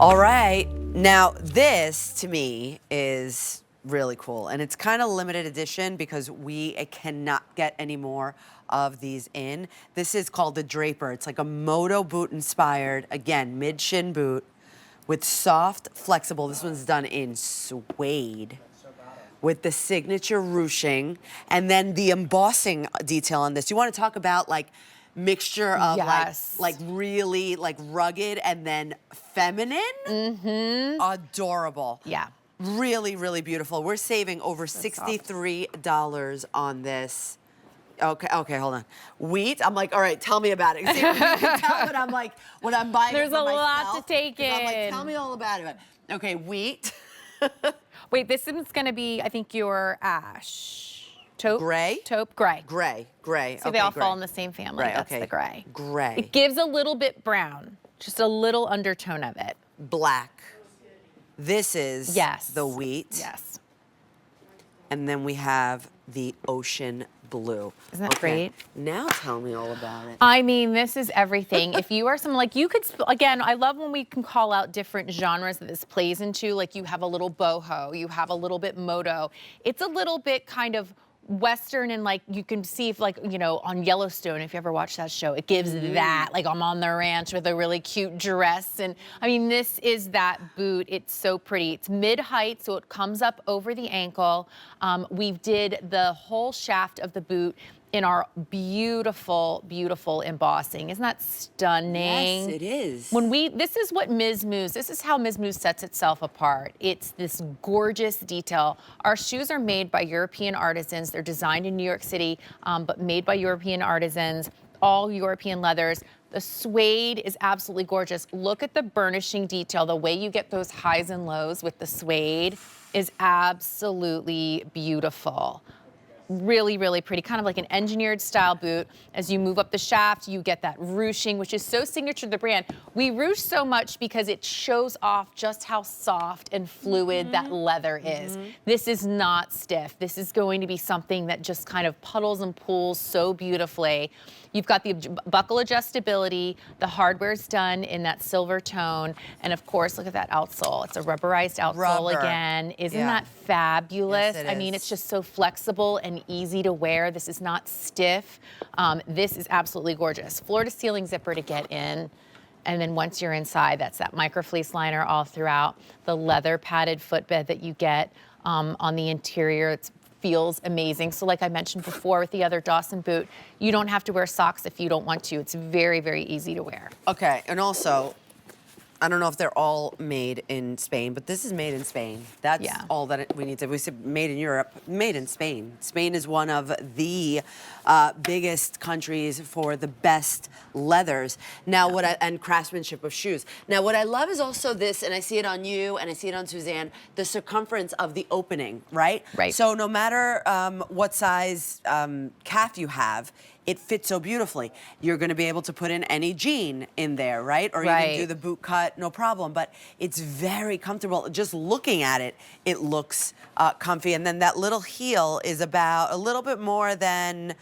All right, now this to me is really cool, and it's kind of limited edition because we cannot get any more of these in. This is called the Draper. It's like a moto boot inspired, again, mid-shin boot with soft, flexible, this one's done in suede, with the signature ruching, and then the embossing detail on this. You want to talk about like mixture of like really like rugged and then feminine? Mm-hmm. Adorable. Yeah. Really, really beautiful. We're saving over $63 on this. Okay, hold on. Wheat, I'm like, all right, tell me about it. See, you can tell when I'm like, when I'm buying There's it for a myself, lot to take in. I'm like, tell me all about it. Okay, wheat. Wait, this is gonna be, I think, your ash. Taupe? Gray? Taupe, gray. Gray. So they all fall in the same family. Right, That's okay. the gray. Gray. It gives a little bit brown, just a little undertone of it. Black. This is the wheat. Yes. And then we have the ocean blue. Isn't that great? Now tell me all about it. I mean, this is everything. If you are someone like, you could, again, I love when we can call out different genres that this plays into. Like you have a little boho, you have a little bit moto. It's a little bit kind of Western, and like you can see if like, you know, on Yellowstone, if you ever watch that show, it gives that, like I'm on the ranch with a really cute dress. And I mean, this is that boot. It's so pretty. It's mid-height, so it comes up over the ankle. We did the whole shaft of the boot in our beautiful, beautiful embossing. Isn't that stunning? Yes, it is. This is what Miz Mooz, this is how Miz Mooz sets itself apart. It's this gorgeous detail. Our shoes are made by European artisans. They're designed in New York City, but made by European artisans, all European leathers. The suede is absolutely gorgeous. Look at the burnishing detail. The way you get those highs and lows with the suede is absolutely beautiful. Really, really pretty, kind of like an engineered style boot. As you move up the shaft, you get that ruching, which is so signature to the brand. We ruche so much because it shows off just how soft and fluid that leather is. This is not stiff. This is going to be something that just kind of puddles and pulls so beautifully. You've got the buckle adjustability, the hardware's done in that silver tone, and of course, look at that outsole. It's a rubberized outsole again. Isn't that fabulous? Yes, I mean, it's just so flexible and easy to wear. This is not stiff. This is absolutely gorgeous. Floor to ceiling zipper to get in. And then once you're inside, that's that micro fleece liner all throughout. The leather padded footbed that you get on the interior. It feels amazing. So like I mentioned before with the other Dawson boot, you don't have to wear socks if you don't want to. It's very, very easy to wear. Okay, and also, I don't know if they're all made in Spain, but this is made in Spain. That's all that we need to. We said made in Europe, made in Spain. Spain is one of the biggest countries for the best leathers. Now, and craftsmanship of shoes. Now, what I love is also this, and I see it on you, and I see it on Suzanne, the circumference of the opening, right? Right. So no matter what size calf you have, it fits so beautifully. You're gonna be able to put in any jean in there, right? Or you can do the boot cut, no problem. But it's very comfortable. Just looking at it, it looks comfy. And then that little heel is about a little bit more than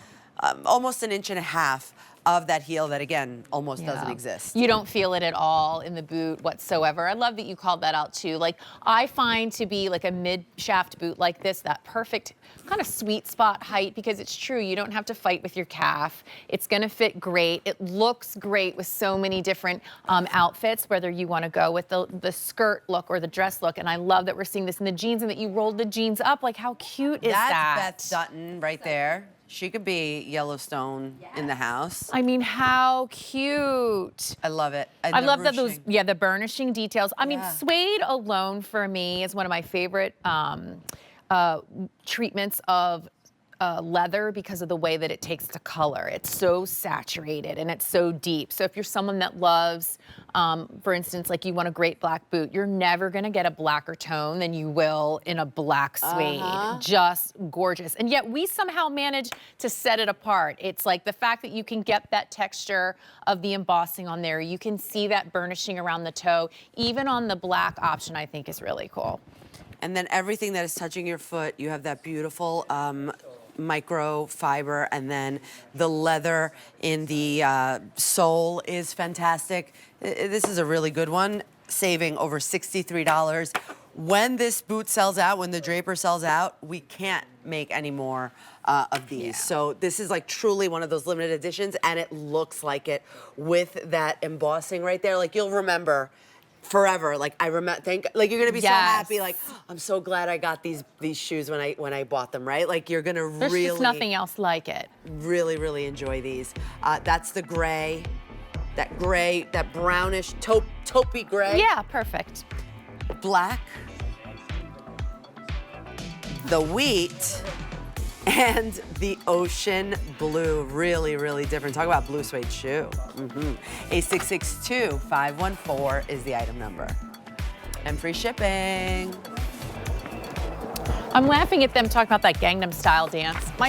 almost 1.5 inches of that heel that, again, almost doesn't exist. You don't feel it at all in the boot whatsoever. I love that you called that out too. Like, I find to be like a mid-shaft boot like this, that perfect kind of sweet spot height, because it's true, you don't have to fight with your calf. It's gonna fit great. It looks great with so many different outfits, whether you wanna go with the skirt look or the dress look. And I love that we're seeing this in the jeans and that you rolled the jeans up. Like, how cute is that? That's Beth Dutton right there. She could be Yellowstone in the house. I mean, how cute. I love it. I love that those, the burnishing details. I mean, suede alone for me is one of my favorite treatments of leather because of the way that it takes to color. It's so saturated and it's so deep. So if you're someone that loves, for instance, like you want a great black boot, you're never gonna get a blacker tone than you will in a black suede. Just gorgeous. And yet we somehow manage to set it apart. It's like the fact that you can get that texture of the embossing on there. You can see that burnishing around the toe. Even on the black option, I think is really cool. And then everything that is touching your foot, you have that beautiful microfiber, and then the leather in the sole is fantastic. This is a really good one. saving over $63. When this boot sells out, when the Draper sells out, we can't make any more of these. Yeah. So this is like truly one of those limited editions, and it looks like it with that embossing right there. Like, you'll remember forever. Like, I remember, like, you're gonna be so happy. Like, I'm so glad I got these shoes when I bought them, right? Like, you're gonna There's really, just nothing else like it. really enjoy these. That's the gray, that brownish taupey gray. Yeah, perfect. Black, the wheat, and the ocean blue. Really different. Talk about blue suede shoe. 8662-514 is the item number. And free shipping. I'm laughing at them talking about that Gangnam Style dance. My